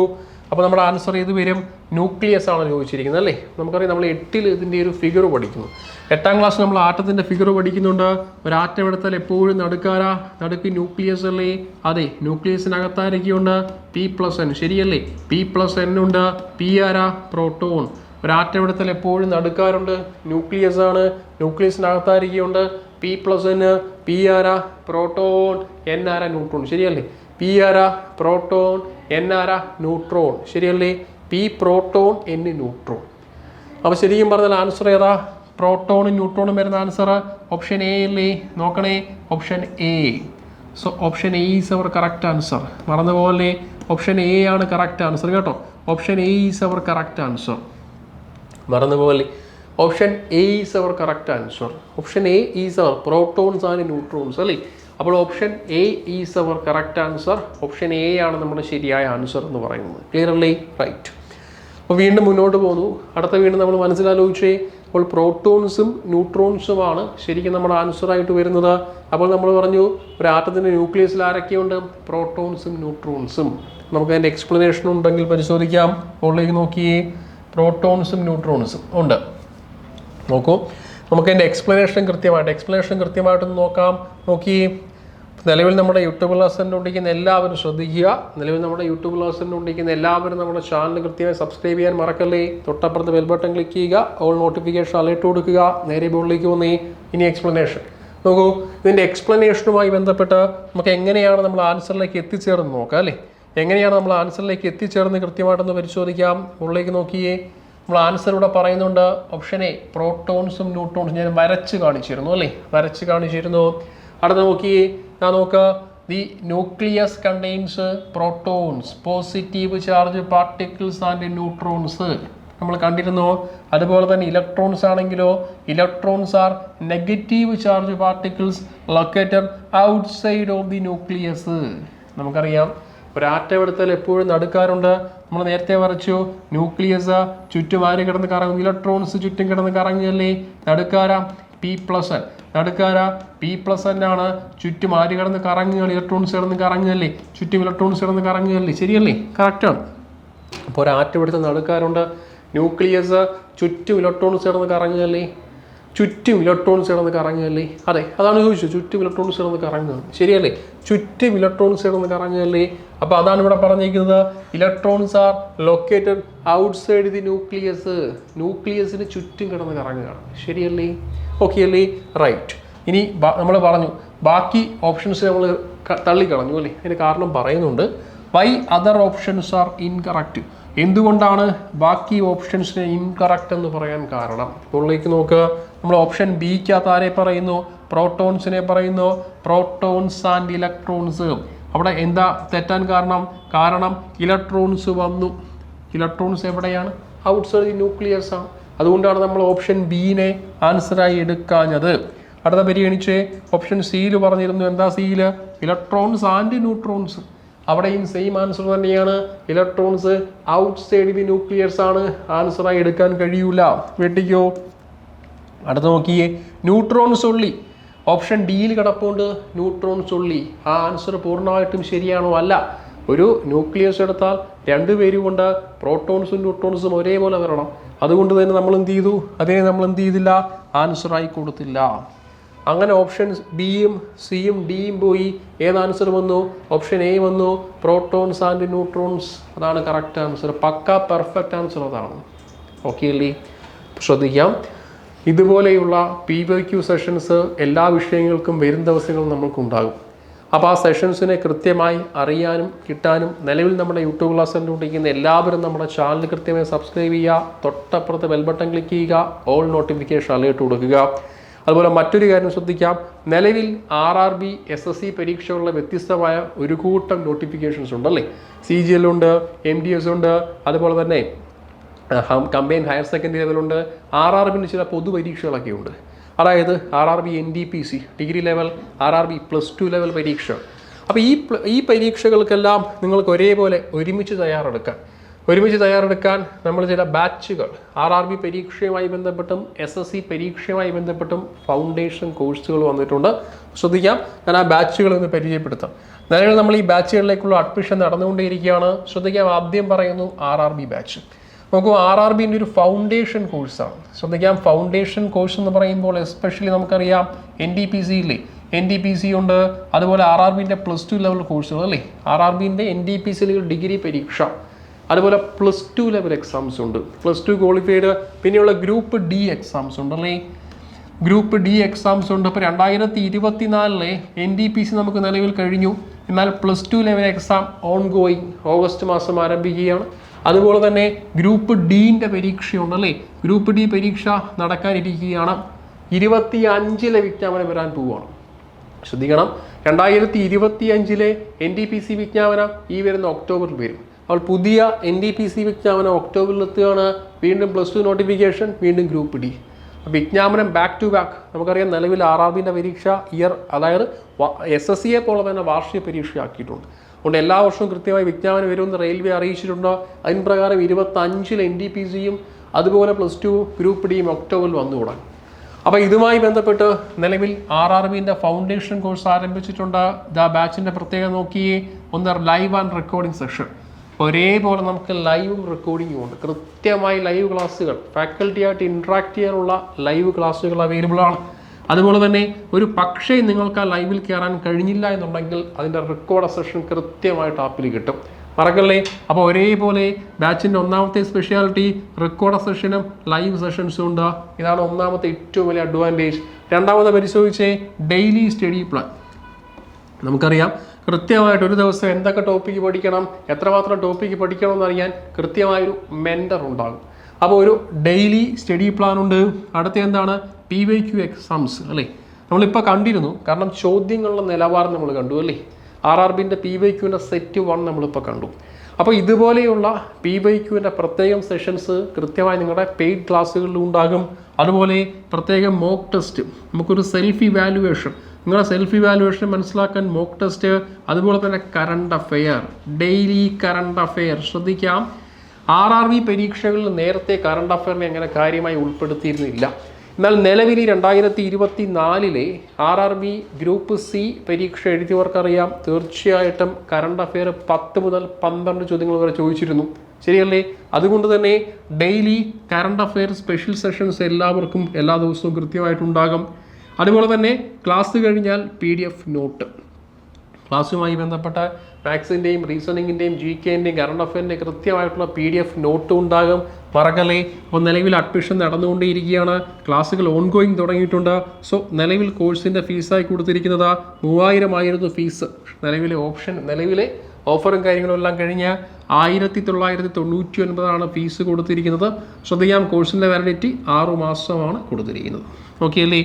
അപ്പോൾ നമ്മുടെ ആൻസർ ഏത് വരും? ന്യൂക്ലിയസ് ആണ് ചോദിച്ചിരിക്കുന്നത് അല്ലേ? നമുക്കറിയാം, നമ്മൾ 8ൽ ഇതിൻ്റെ ഒരു ഫിഗർ പഠിക്കുന്നു. 8ാം ക്ലാസ് നമ്മൾ ആറ്റത്തിൻ്റെ ഫിഗർ പഠിക്കുന്നുണ്ട്. ഒരു ആറ്റം എടുത്താൽ എപ്പോഴും നടുക്ക് ന്യൂക്ലിയസ് അല്ലേ? അതെ, ന്യൂക്ലിയസിനകത്താരൊക്കെയുണ്ട്? P+N. ശരിയല്ലേ? P+N ഉണ്ട്. P ആരാ? പ്രോട്ടോൺ. ഒരു ആറ്റം എടുത്താൽ എപ്പോഴും നടുക്കാരുണ്ട്, ന്യൂക്ലിയസ് ആണ്. ന്യൂക്ലിയസിനകത്താരൊക്കെയുണ്ട്? P+N. P ആരാ? പ്രോട്ടോൺ. N ആരാ? ന്യൂട്രോൺ. ശരിയല്ലേ? P ആരാ? പ്രോട്ടോൺ. N ആരാ? ന്യൂട്രോൺ. ശരിയല്ലേ? P proton, N neutron. അപ്പോൾ ശരിക്കും പറഞ്ഞാൽ ആൻസർ ഏതാ? പ്രോട്ടോണും ന്യൂട്രോണും വരുന്ന ആൻസർ ഓപ്ഷൻ എ അല്ലേ? നോക്കണേ, option A. So option A is our correct answer. മറന്നുപോലെ, ഓപ്ഷൻ എ ആണ് കറക്റ്റ് ആൻസർ കേട്ടോ. Option A is our correct answer. മറന്നുപോലെ, option A is our correct answer. Option A is our protons and neutrons അല്ലേ? അപ്പോൾ option A is our correct answer. Option A ആണ് നമ്മുടെ ശരിയായ answer എന്ന് പറയുന്നത്. ക്ലിയർലി? റൈറ്റ്. അപ്പോൾ വീണ്ടും മുന്നോട്ട് പോകുന്നു. വീണ്ടും നമ്മൾ മനസ്സിലാലോചിച്ചേ. അപ്പോൾ പ്രോട്ടോൺസും ന്യൂട്രോൺസുമാണ് ശരിക്കും നമ്മുടെ ആൻസറായിട്ട് വരുന്നത്. അപ്പോൾ നമ്മൾ പറഞ്ഞു, ഒരു ആറ്റത്തിൻ്റെ ന്യൂക്ലിയസിൽ ആരൊക്കെയുണ്ട്? പ്രോട്ടോൺസും ന്യൂട്രോൺസും. നമുക്ക് അതിൻ്റെ എക്സ്പ്ലനേഷൻ ഉണ്ടെങ്കിൽ പരിശോധിക്കാം. മുകളിലേക്ക് നോക്കിയേ. പ്രോട്ടോൺസും ന്യൂട്രോൺസും ഉണ്ട്. നോക്കൂ, നമുക്ക് അതിൻ്റെ എക്സ്പ്ലനേഷൻ കൃത്യമായിട്ടൊന്ന് നോക്കാം. നോക്കിയേ. നിലവിൽ നമ്മുടെ യൂട്യൂബ് ക്ലാസ്സിൻ്റെ ഉണ്ടിരിക്കുന്ന എല്ലാവരും ശ്രദ്ധിക്കുക. നമ്മുടെ ചാനൽ കൃത്യമായി സബ്സ്ക്രൈബ് ചെയ്യാൻ മറക്കല്ലേ. തൊട്ടപ്പുറത്ത് ബെൽ ബട്ടൺ ക്ലിക്ക് ചെയ്യുക. ഓൾ നോട്ടിഫിക്കേഷൻ അലേർട്ട് കൊടുക്കുക. നേരെ ബോർഡിലേക്ക് വന്നേ. ഇനി എക്സ്പ്ലനേഷൻ നോക്കൂ. ഇതിൻ്റെ എക്സ്പ്ലനേഷനുമായി ബന്ധപ്പെട്ട് നമുക്ക് എങ്ങനെയാണ് നമ്മൾ ആൻസറിലേക്ക് എത്തിച്ചേർന്ന് നോക്കാം അല്ലേ? കൃത്യമായിട്ടൊന്ന് പരിശോധിക്കാം. മുകളിലേക്ക് നോക്കിയേ. നമ്മൾ ആൻസർ ഇവിടെ പറയുന്നുണ്ട്. ഓപ്ഷൻ എ പ്രോട്ടോൺസും ന്യൂട്രോൺസും ഞാൻ വരച്ച് കാണിച്ചിരുന്നു. അടുത്ത നോക്കിയേ. നോക്കുക, the nucleus contains protons, positive charge particles and neutrons നമ്മൾ കണ്ടിരുന്നു. അതുപോലെ തന്നെ ഇലക്ട്രോൺസ് ആണെങ്കിലോ electrons are negative charge particles located outside of the nucleus. നമുക്കറിയാം ഒരു ആറ്റം എടുത്താൽ എപ്പോഴും നടുക്കാറുണ്ട്. നമ്മൾ നേരത്തെ വരച്ചു ന്യൂക്ലിയസ് ചുറ്റും ആര് കിടന്ന് കറങ്ങും, ഇലക്ട്രോൺസ് ചുറ്റും കിടന്ന് കറങ്ങിയല്ലേ. നടുക്കാര P+N, നടുക്കാര P+N ആണ്. ചുറ്റും ആര് കിടന്ന് കറങ്ങുകയാണ്, ഇലക്ട്രോൺസ് കിടന്ന് കറങ്ങുകയല്ലേ, ചുറ്റും ഇലക്ട്രോൺസ് കിടന്ന് കറങ്ങുകയല്ലേ, ശരിയല്ലേ, കറക്റ്റാണ്. അപ്പോൾ ഒരു ആറ്റം എടുത്ത് നടുക്കാറുണ്ട്, ന്യൂക്ലിയസ് ചുറ്റും ഇലക്ട്രോൺസ് കിടന്ന് കറങ്ങുകയല്ലേ, ചുറ്റും ഇലക്ട്രോൺസ് കിടന്ന് കറങ്ങുകയല്ലേ, അതെ അതാണ് ചോദിച്ചത്, ചുറ്റും ഇലക്ട്രോൺസ് കിടന്ന് കറങ്ങുകയാണ്, ശരിയല്ലേ, ചുറ്റും ഇലക്ട്രോൺസ് കിടന്ന് കറങ്ങുകയല്ലേ. അപ്പോൾ അതാണ് ഇവിടെ പറഞ്ഞിരിക്കുന്നത്, electrons are located outside the nucleus, ന്യൂക്ലിയസിന് ചുറ്റും കിടന്ന് കറങ്ങുകയാണ്, ശരിയല്ലേ, ഓക്കെ അല്ലേ, റൈറ്റ്. ഇനി നമ്മൾ പറഞ്ഞു ബാക്കി ഓപ്ഷൻസ് നമ്മൾ തള്ളിക്കളഞ്ഞു അല്ലേ, അതിന് കാരണം പറയുന്നുണ്ട്. Why other options are incorrect, എന്തുകൊണ്ടാണ് ബാക്കി ഓപ്ഷൻസിന് ഇൻകറക്റ്റ് എന്ന് പറയാൻ കാരണം. മുകളിലേക്ക് നോക്കുക, നമ്മൾ ഓപ്ഷൻ ബിക്കകത്ത് ആരെ പറയുന്നു, പ്രോട്ടോൺസിനെ പറയുന്നു, പ്രോട്ടോൺസ് ആൻഡ് ഇലക്ട്രോൺസ്. അവിടെ എന്താ തെറ്റാൻ കാരണം ഇലക്ട്രോൺസ് വന്നു, ഇലക്ട്രോൺസ് എവിടെയാണ്, ഔട്ട്സൈഡ് ദി ന്യൂക്ലിയസ് ആണ്. അതുകൊണ്ടാണ് നമ്മൾ ഓപ്ഷൻ ബിനെ ആൻസറായി എടുക്കാഞ്ഞത്. അടുത്ത പരിഗണിച്ച് ഓപ്ഷൻ സിയിൽ പറഞ്ഞിരുന്നു, എന്താ സിയിൽ, ഇലക്ട്രോൺസ് ആൻഡ് ന്യൂട്രോൺസ്. അവിടെയും സെയിം ആൻസർ തന്നെയാണ്, ഇലക്ട്രോൺസ് ഔട്ട്സൈഡ് ദി ന്യൂക്ലിയസ് ആണ്, ആൻസറായി എടുക്കാൻ കഴിയൂല, വെട്ടിക്കോ. അടുത്ത നോക്കിയേ, ന്യൂട്രോൺസ് ഉള്ളി, ഓപ്ഷൻ ഡിയിൽ കിടപ്പുണ്ട് ന്യൂട്രോൺസ് ഉള്ളി. ആ ആൻസർ പൂർണ്ണമായിട്ടും ശരിയാണോ, അല്ല. ഒരു ന്യൂക്ലിയസ് എടുത്താൽ രണ്ടുപേരും കൊണ്ട് പ്രോട്ടോൺസും ന്യൂട്രോൺസും ഒരേപോലെ വരണം. അതുകൊണ്ട് തന്നെ നമ്മൾ എന്ത് ചെയ്തു, അതിനെ നമ്മൾ എന്ത് ചെയ്തില്ല, ആൻസറായി കൊടുത്തില്ല. അങ്ങനെ ഓപ്ഷൻ ബിയും സിയും ഡിയും പോയി, ഏത് ആൻസർ വന്നു, ഓപ്ഷൻ എ വന്നു, പ്രോട്ടോൺസ് ആൻഡ് ന്യൂട്രോൺസ്. അതാണ് കറക്റ്റ് ആൻസർ, പക്ക പെർഫെക്റ്റ് ആൻസർ അതാണ്, ഓക്കെ അല്ലേ. ശ്രദ്ധിക്കാം, ഇതുപോലെയുള്ള PYQ സെഷൻസ് എല്ലാ വിഷയങ്ങൾക്കും വരും ദിവസങ്ങൾ നമ്മൾക്കുണ്ടാകും. അപ്പോൾ ആ സെഷൻസിനെ കൃത്യമായി അറിയാനും കിട്ടാനും നിലവിൽ നമ്മുടെ യൂട്യൂബ് ക്ലാസ് കണ്ടുകൊണ്ടിരിക്കുന്ന എല്ലാവരും നമ്മുടെ ചാനൽ കൃത്യമായി സബ്സ്ക്രൈബ് ചെയ്യുക, തൊട്ടപ്പുറത്ത് ബെൽ ബട്ടൺ ക്ലിക്ക് ചെയ്യുക, ഓൾ നോട്ടിഫിക്കേഷൻ അലേർട്ട് കൊടുക്കുക. അതുപോലെ മറ്റൊരു കാര്യം ശ്രദ്ധിക്കാം, നിലവിൽ RRB SSC പരീക്ഷകളുടെ വ്യത്യസ്തമായ ഒരു കൂട്ടം നോട്ടിഫിക്കേഷൻസ് ഉണ്ടല്ലേ. CGL ഉണ്ട്, MDS ഉണ്ട്, അതുപോലെ തന്നെ കമ്പൈൻഡ് ഹയർ സെക്കൻഡറി ലെവലുണ്ട്. RRBൻ്റെ ചില പൊതുപരീക്ഷകളൊക്കെ ഉണ്ട്. അതായത് RRB NDPC degree level, RRB +2 level പരീക്ഷ. അപ്പോൾ ഈ പരീക്ഷകൾക്കെല്ലാം നിങ്ങൾക്ക് ഒരേപോലെ ഒരുമിച്ച് തയ്യാറെടുക്കാൻ നമ്മൾ ചില ബാച്ചുകൾ RRB പരീക്ഷയുമായി ബന്ധപ്പെട്ടും SSC പരീക്ഷയുമായി ബന്ധപ്പെട്ടും ഫൗണ്ടേഷൻ കോഴ്സുകൾ വന്നിട്ടുണ്ട്. ശ്രദ്ധിക്കാം, ഞാൻ ആ ബാച്ചുകൾ ഒന്ന് പരിചയപ്പെടുത്താം. നിലവിൽ നമ്മൾ ഈ ബാച്ചുകളിലേക്കുള്ള അഡ്മിഷൻ നടന്നുകൊണ്ടേയിരിക്കുകയാണ്. ശ്രദ്ധിക്കാം, ആദ്യം പറയുന്നു RRB ബാച്ച്. നോക്കൂ, RRBൻ്റെ ഒരു ഫൗണ്ടേഷൻ കോഴ്സാണ്. ശ്രദ്ധിക്കാം, ഫൗണ്ടേഷൻ കോഴ്സ് എന്ന് പറയുമ്പോൾ എസ്പെഷ്യലി നമുക്കറിയാം NDPC ഇല്ലേ, NDPC ഉണ്ട്, അതുപോലെ RRBൻ്റെ +2 ലെവൽ കോഴ്സുകൾ അല്ലേ. RRBൻ്റെ NDPC ഡിഗ്രി പരീക്ഷ, അതുപോലെ +2 ലെവൽ എക്സാംസ് ഉണ്ട്, +2 ക്വാളിഫൈഡ്. പിന്നെയുള്ള ഗ്രൂപ്പ് D എക്സാംസ് ഉണ്ടല്ലേ, ഗ്രൂപ്പ് D എക്സാംസ് ഉണ്ട്. ഇപ്പോൾ 2024 NDPC നമുക്ക് നിലവിൽ കഴിഞ്ഞു. എന്നാൽ +2 level exam on going, August മാസം ആരംഭിക്കുകയാണ്. അതുപോലെ തന്നെ ഗ്രൂപ്പ് ഡിൻ്റെ പരീക്ഷയുണ്ടല്ലേ, ഗ്രൂപ്പ് D പരീക്ഷ നടക്കാനിരിക്കുകയാണ്. 25 വിജ്ഞാപനം വരാൻ പോവുകയാണ്. ശ്രദ്ധിക്കണം, 2025 NDPC വിജ്ഞാപനം ഈ വരുന്ന ഒക്ടോബറിൽ വരും. അപ്പോൾ പുതിയ NDPC വിജ്ഞാപനം ഒക്ടോബറിൽ എത്തുകയാണ്. വീണ്ടും +2 നോട്ടിഫിക്കേഷൻ, വീണ്ടും ഗ്രൂപ്പ് D വിജ്ഞാപനം ബാക്ക് ടു ബാക്ക്. നമുക്കറിയാം നിലവിൽ RRBൻ്റെ പരീക്ഷ അതായത് SSCയെ പോലെ തന്നെ വാർഷിക പരീക്ഷയാക്കിയിട്ടുണ്ട്. അതുകൊണ്ട് എല്ലാ വർഷവും കൃത്യമായി വിജ്ഞാപനം വരുമെന്ന് റെയിൽവേ അറിയിച്ചിട്ടുണ്ട്. അതിന് പ്രകാരം 25 NDPCയും അതുപോലെ +2 ഗ്രൂപ്പ് Dയും ഒക്ടോബറിൽ വന്നു തുടങ്ങും. അപ്പോൾ ഇതുമായി ബന്ധപ്പെട്ട് നിലവിൽ RRBൻ്റെ ഫൗണ്ടേഷൻ കോഴ്സ് ആരംഭിച്ചിട്ടുണ്ട്. ബാച്ചിൻ്റെ പ്രത്യേകത നോക്കിയേ, ഒന്ന് ലൈവ് ആൻഡ് റെക്കോർഡിംഗ് സെഷൻ. ഒരേപോലെ നമുക്ക് ലൈവും റെക്കോർഡിങ്ങും ഉണ്ട്. കൃത്യമായി ലൈവ് ക്ലാസ്സുകൾ, ഫാക്കൽറ്റിയായിട്ട് ഇൻട്രാക്ട് ചെയ്യാനുള്ള ലൈവ് ക്ലാസ്സുകൾ അവൈലബിൾ ആണ്. അതുപോലെ തന്നെ ഒരു പക്ഷേ നിങ്ങൾക്ക് ആ ലൈവിൽ കയറാൻ കഴിഞ്ഞില്ല എന്നുണ്ടെങ്കിൽ അതിൻ്റെ റെക്കോർഡ് സെഷൻ കൃത്യമായിട്ട് ആപ്പിൽ കിട്ടും, മറക്കല്ലേ. അപ്പോൾ ഒരേപോലെ ബാച്ചിൻ്റെ ഒന്നാമത്തെ സ്പെഷ്യാലിറ്റി റെക്കോർഡ് സെഷനും ലൈവ് സെഷൻസും ഉണ്ട്. ഇതാണ് ഒന്നാമത്തെ ഏറ്റവും വലിയ അഡ്വാൻറ്റേജ്. രണ്ടാമത്തെ പരിശോധിച്ച് ഡെയിലി സ്റ്റഡി പ്ലാൻ. നമുക്കറിയാം കൃത്യമായിട്ട് ഒരു ദിവസം എന്തൊക്കെ ടോപ്പിക്ക് പഠിക്കണം, എത്രമാത്രം ടോപ്പിക്ക് പഠിക്കണം എന്നറിയാൻ കൃത്യമായൊരു മെൻറ്റർ ഉണ്ടാകും. അപ്പോൾ ഒരു ഡെയിലി സ്റ്റഡി പ്ലാൻ ഉണ്ട്. അടുത്ത എന്താണ്, PYQ എക്സാംസ് അല്ലേ. നമ്മളിപ്പോൾ കണ്ടിരുന്നു, കാരണം ചോദ്യങ്ങളുടെ നിലവാരം നമ്മൾ കണ്ടു അല്ലേ. RRBൻ്റെ PYQൻ്റെ സെറ്റ് 1 നമ്മളിപ്പോൾ കണ്ടു. അപ്പോൾ ഇതുപോലെയുള്ള PYQൻ്റെ പ്രത്യേകം സെഷൻസ് കൃത്യമായി നിങ്ങളുടെ പെയ്ഡ് ക്ലാസ്സുകളിലും ഉണ്ടാകും. അതുപോലെ പ്രത്യേകം മോക്ക് ടെസ്റ്റ്, നമുക്കൊരു സെൽഫ് ഇവാലുവേഷൻ, നിങ്ങളുടെ സെൽഫ് ഇവാലുവേഷൻ മനസ്സിലാക്കാൻ മോക്ക് ടെസ്റ്റ്, അതുപോലെ തന്നെ current affair, daily current affair. ശ്രദ്ധിക്കാം, RRB പരീക്ഷകളിൽ നേരത്തെ കറണ്ട് അഫെയറിനെ അങ്ങനെ കാര്യമായി ഉൾപ്പെടുത്തിയിരുന്നില്ല. എന്നാൽ നിലവിൽ 2024 RRB ഗ്രൂപ്പ് C പരീക്ഷ എഴുതിയവർക്കറിയാം, തീർച്ചയായിട്ടും കറണ്ട് അഫെയർ 10 മുതൽ 12 ചോദ്യങ്ങൾ വരെ ചോദിച്ചിരുന്നു. ശരിയല്ലേ? അതുകൊണ്ട് തന്നെ daily current affair special sessions എല്ലാവർക്കും എല്ലാ ദിവസവും കൃത്യമായിട്ടുണ്ടാകും. അതുപോലെ തന്നെ ക്ലാസ് കഴിഞ്ഞാൽ PDF നോട്ട്, ക്ലാസ്സുമായി ബന്ധപ്പെട്ട മാത്സിൻ്റെയും റീസണിങ്ങിൻ്റെയും GKൻ്റെയും കറണ്ട് അഫെയറിൻ്റെയും കൃത്യമായിട്ടുള്ള PDF നോട്ടും ഉണ്ടാകും. മറക്കല്ലേ. അപ്പോൾ നിലവിൽ അഡ്മിഷൻ നടന്നുകൊണ്ടേയിരിക്കുകയാണ്, ക്ലാസ്സുകൾ ഓൺഗോയിങ് തുടങ്ങിയിട്ടുണ്ട്. സോ നിലവിൽ കോഴ്സിൻ്റെ ഫീസായി കൊടുത്തിരിക്കുന്നത് 3000 ആയിരുന്നു ഫീസ്. നിലവിലെ ഓഫറും കാര്യങ്ങളും എല്ലാം കഴിഞ്ഞ് 1999 ഫീസ് കൊടുത്തിരിക്കുന്നത്. ശ്രദ്ധിക്കാം, കോഴ്സിൻ്റെ വാലിഡിറ്റി 6 മാസമാണ് കൊടുത്തിരിക്കുന്നത്. ഓക്കെ അല്ലേ?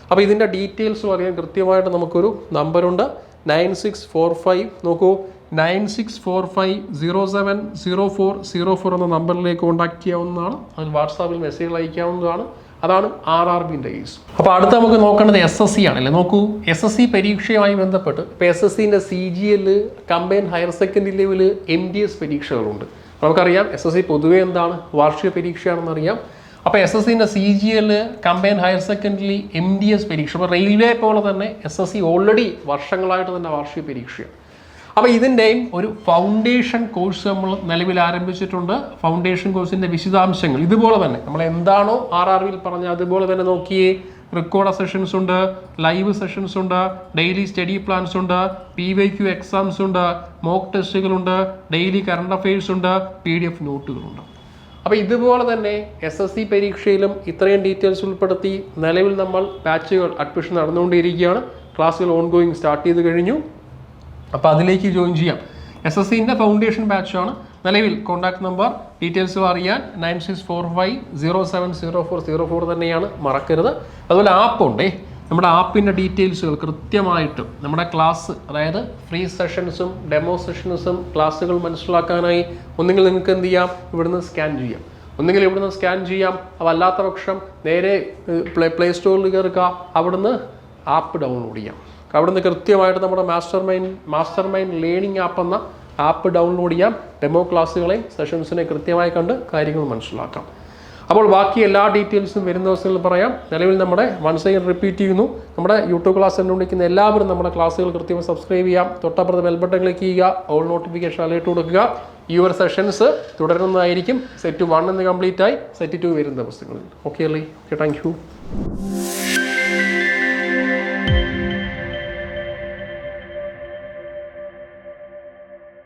അപ്പോൾ ഇതിൻ്റെ ഡീറ്റെയിൽസ് അറിയാൻ കൃത്യമായിട്ട് നമുക്കൊരു നമ്പറുണ്ട്, 9645. നോക്കൂ, 9645070404 എന്ന നമ്പറിലേക്ക് കോൺടാക്ട് ചെയ്യാവുന്നതാണ്. അതിൽ വാട്സാപ്പിൽ മെസ്സേജ് അയക്കാവുന്നതാണ്. അതാണ് RRBൻ്റെ കേസ്. അപ്പോൾ അടുത്ത് നമുക്ക് നോക്കേണ്ടത് SSC ആണല്ലേ. നോക്കൂ, SSC പരീക്ഷയുമായി ബന്ധപ്പെട്ട് ഇപ്പോൾ SSCൻ്റെ CGL, combine higher secondary level, MDS പരീക്ഷകളുണ്ട്. നമുക്കറിയാം SSC പൊതുവേ എന്താണ്, വാർഷിക പരീക്ഷയാണെന്നറിയാം. അപ്പോൾ SSCൻ്റെ CGL, combine higher secondary, MDS പരീക്ഷ, അപ്പോൾ റെയിൽവേ പോലെ തന്നെ SSC ഓൾറെഡി വർഷങ്ങളായിട്ട് തന്നെ വാർഷിക പരീക്ഷയാണ്. അപ്പോൾ ഇതിൻ്റെയും ഒരു ഫൗണ്ടേഷൻ കോഴ്സ് നമ്മൾ നിലവിൽ ആരംഭിച്ചിട്ടുണ്ട്. ഫൗണ്ടേഷൻ കോഴ്സിൻ്റെ വിശദാംശങ്ങൾ ഇതുപോലെ തന്നെ നമ്മൾ എന്താണോ RRBയിൽ പറഞ്ഞാൽ അതുപോലെ തന്നെ നോക്കിയേ. റെക്കോർഡ് സെഷൻസ് ഉണ്ട്, ലൈവ് സെഷൻസ് ഉണ്ട്, ഡെയിലി സ്റ്റഡി പ്ലാൻസ് ഉണ്ട്, PYQ എക്സാംസ് ഉണ്ട്, മോക്ക് ടെസ്റ്റുകളുണ്ട്, ഡെയിലി കറണ്ട് അഫെയർസ് ഉണ്ട്, PDF നോട്ടുകളുണ്ട്. അപ്പോൾ ഇതുപോലെ തന്നെ SSC പരീക്ഷയിലും ഇത്രയും ഡീറ്റെയിൽസ് ഉൾപ്പെടുത്തി നിലവിൽ നമ്മൾ ബാച്ചുകൾ അഡ്മിഷൻ നടന്നുകൊണ്ടിരിക്കുകയാണ്. ക്ലാസ്സുകൾ ഓൺഗോയിങ് സ്റ്റാർട്ട് ചെയ്ത് കഴിഞ്ഞു. അപ്പോൾ അതിലേക്ക് ജോയിൻ ചെയ്യാം. SSCൻ്റെ ഫൗണ്ടേഷൻ ബാച്ചാണ്. നിലവിൽ കോൺടാക്ട് നമ്പർ ഡീറ്റെയിൽസ് അറിയാൻ 9645070404 തന്നെയാണ്, മറക്കരുത്. അതുപോലെ ആപ്പുണ്ടേ, നമ്മുടെ ആപ്പിൻ്റെ ഡീറ്റെയിൽസുകൾ കൃത്യമായിട്ടും നമ്മുടെ ക്ലാസ്, അതായത് ഫ്രീ സെഷൻസും ഡെമോ സെഷൻസും ക്ലാസ്സുകൾ മനസ്സിലാക്കാനായി ഒന്നുകിൽ നിങ്ങൾക്ക് എന്ത് ചെയ്യാം, ഇവിടുന്ന് സ്കാൻ ചെയ്യാം, അതല്ലാത്ത പക്ഷം നേരെ പ്ലേ സ്റ്റോറിൽ കയറുക, അവിടുന്ന് ആപ്പ് ഡൗൺലോഡ് ചെയ്യാം. അവിടുന്ന് കൃത്യമായിട്ട് നമ്മുടെ മാസ്റ്റർ മൈൻഡ് ലേണിംഗ് ആപ്പ് എന്ന ആപ്പ് ഡൗൺലോഡ് ചെയ്യാം. ഡെമോ ക്ലാസ്സുകളെയും സെഷൻസിനെ കൃത്യമായി കണ്ട് കാര്യങ്ങൾ മനസ്സിലാക്കാം. അപ്പോൾ ബാക്കി എല്ലാ ഡീറ്റെയിൽസും വരുന്ന ദിവസങ്ങളിൽ പറയാം. നിലവിൽ നമ്മുടെ വൺസ് അഗൈൻ റിപ്പീറ്റ് ചെയ്യുന്നു, നമ്മുടെ യൂട്യൂബ് ക്ലാസ് കണ്ടുപിടിക്കുന്ന എല്ലാവരും നമ്മുടെ ക്ലാസ്സുകൾ കൃത്യമായി സബ്സ്ക്രൈബ് ചെയ്യാം. തൊട്ടപ്പുറത്ത് ബെൽ ബട്ടൺ ക്ലിക്ക് ചെയ്യുക, ഓൾ നോട്ടിഫിക്കേഷൻ അലേർട്ട് കൊടുക്കുക. ഈ ഒരു സെഷൻസ് തുടരുന്നതായിരിക്കും. സെറ്റ് 1 എന്ന് കംപ്ലീറ്റ് ആയി, സെറ്റ് 2 വരുന്ന ദിവസങ്ങളിൽ. ഓക്കെ അല്ലേ? Okay, thank you.